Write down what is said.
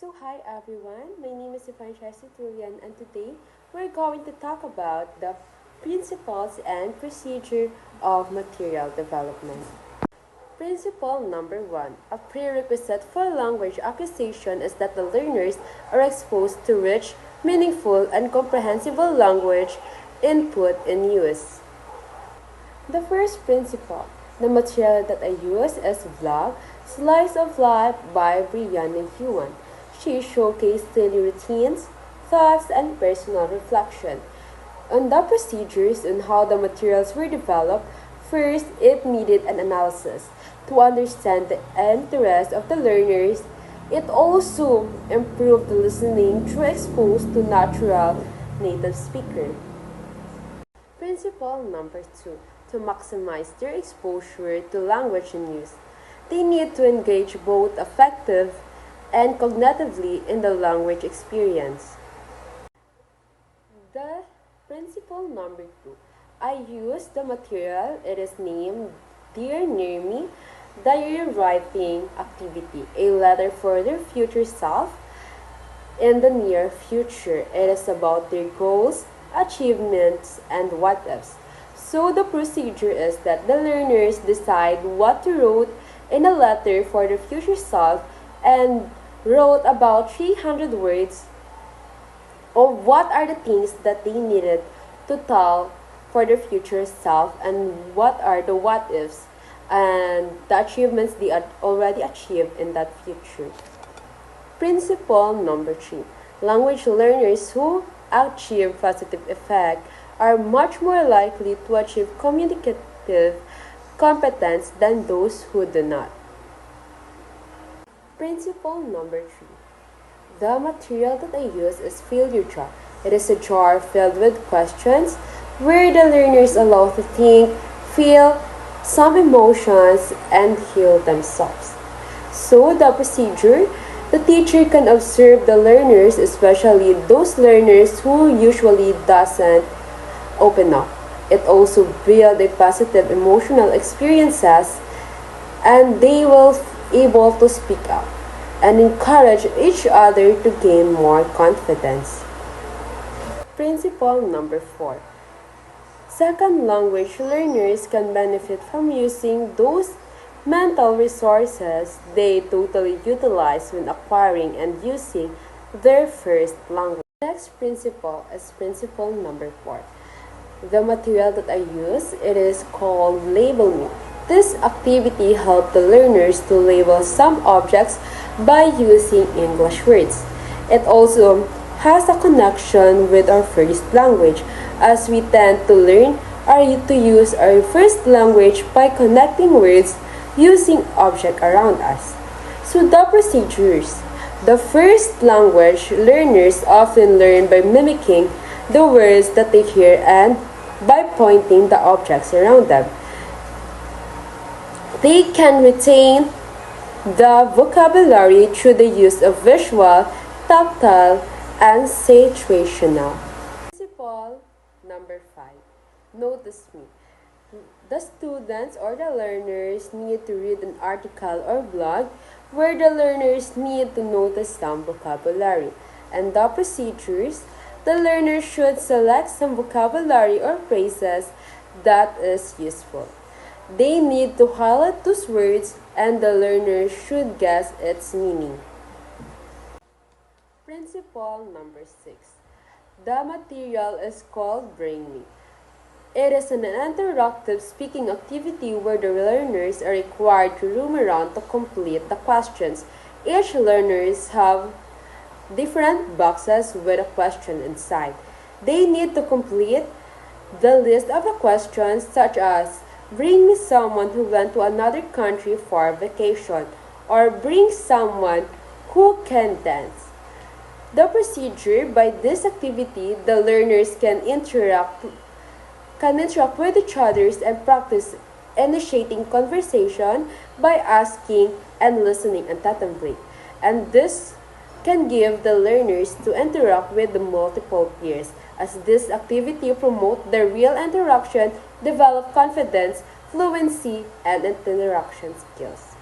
So hi everyone, my name is Francesca Tulian and today we're going to talk about the principles and procedure of material development. Principle number 1. A prerequisite for language acquisition is that the learners are exposed to rich, meaningful, and comprehensible language input in use. The first principle, the material that I use is Vlog, Slice of Life by Brianna Huon. She showcased daily routines, thoughts, and personal reflection. On the procedures and how the materials were developed, first, it needed an analysis to understand the interest of the learners. It also improved the listening through exposed to natural native speaker. Principle number 2. To maximize their exposure to language and use, they need to engage both affective and cognitively in the language experience. The principle number 2. I use the material. It is named Dear Near Me, diary writing activity, a letter for their future self in the near future. It is about their goals, achievements, and what ifs. So the procedure is that the learners decide what to write in a letter for their future self and wrote about 300 words of what are the things that they needed to tell for their future self and what are the what ifs and the achievements they had already achieved in that future. Principle number 3. Language learners who achieve positive effect are much more likely to achieve communicative competence than those who do not. Principle number 3. The material that I use is failure jar. It is a jar filled with questions where the learners are allowed to think, feel some emotions, and heal themselves. So the procedure, the teacher can observe the learners, especially those learners who usually doesn't open up. It also builds a positive emotional experiences and they will able to speak up and encourage each other to gain more confidence. Principle number 4. Second language learners can benefit from using those mental resources they totally utilize when acquiring and using their first language. Next principle is principle number 4. The material that I use, it is called Label Me. This activity helps the learners to label some objects by using English words. It also has a connection with our first language as we tend to learn to use our first language by connecting words using objects around us. So the procedures. The first language learners often learn by mimicking the words that they hear and by pointing the objects around them. They can retain the vocabulary through the use of visual, tactile, and situational. Principle number 5. Notice me. The students or the learners need to read an article or blog where the learners need to notice some vocabulary. And the procedures, the learner should select some vocabulary or phrases that is useful. They need to highlight those words and the learner should guess its meaning. Principle number 6. The material is called Bring Me. It is an interactive speaking activity where the learners are required to roam around to complete the questions. Each learners have different boxes with a question inside. They need to complete the list of the questions such as bring me someone who went to another country for vacation or bring someone who can dance. The procedure, by this activity, the learners can interact with each other and practice initiating conversation by asking and listening attentively. And this can give the learners to interact with the multiple peers, as this activity promotes the real interaction, develop confidence, fluency, and interaction skills.